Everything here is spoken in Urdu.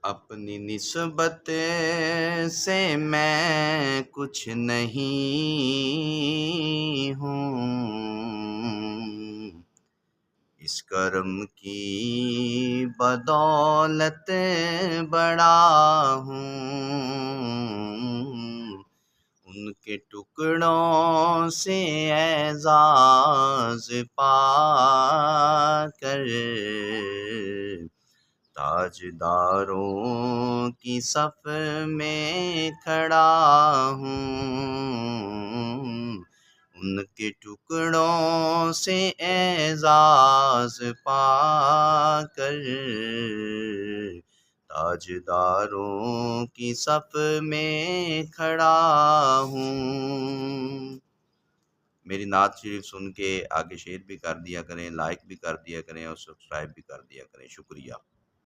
اپنی نسبت سے میں کچھ نہیں ہوں، اس کرم کی بدولت بڑا ہوں، ان کے ٹکڑوں سے اعزاز پا کر تاجداروں کی صف میں کھڑا ہوں، ان کے ٹکڑوں سے اعزاز پا کر تاجداروں کی صف میں کھڑا ہوں۔ میری نعت شریف سن کے آگے شیئر بھی کر دیا کریں، لائک بھی کر دیا کریں اور سبسکرائب بھی کر دیا کریں۔ شکریہ۔